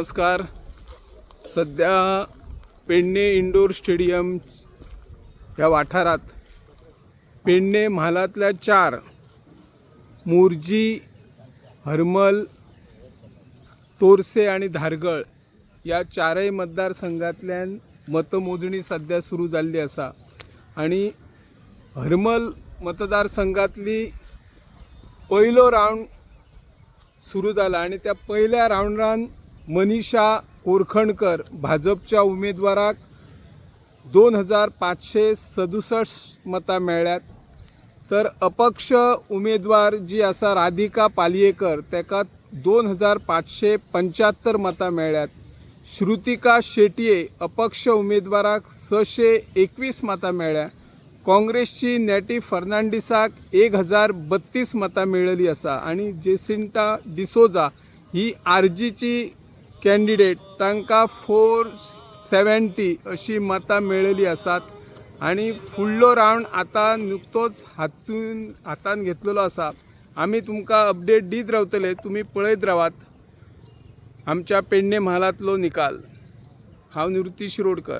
नमस्कार। सध्या Pedne indoor stadium या वाठारात पेडणे म्हालातल्या 4 मोर्जी, हरमल, तोरसे आणि धारगळ या 4 मतदारसंघातल्यान मतमोजणी सध्या सुरू झाली असा आणि हरमल मतदारसंघातली पहिलो राऊंड सुरू झाला आणि त्या पहिल्या राऊंडान मनीषा कोरखणकर भाजपच्या उमेदवाराक 2567 मतां मेळ्ळ्यात, तर अपक्ष उमेदवार जी आसा राधिका पालयेकर तेका 2575 मतां मेळ्ळ्यात। श्रुतिका शेटये अपक्ष उमेदवाराक 621 मतां मेळ्ळ्या। काँग्रेसची नॅटी फर्नांडिसाक 1032 मतां मेळ्ळी आसा आणि जेसिंटा डिसोजा ही आरजीची कॅन्डिडेट तांकां 470 अशी मतां मेळ्ळी आसात आणि फुडलो राऊंड आता नुकतोच हातान घेतलेलो आसा। आमी तुमकां अपडेट दीत रावतले, तुम्ही पळयत रावात आमच्या पेडणे म्हालातलो निकाल। हांव निवृत्ती शिरोडकर।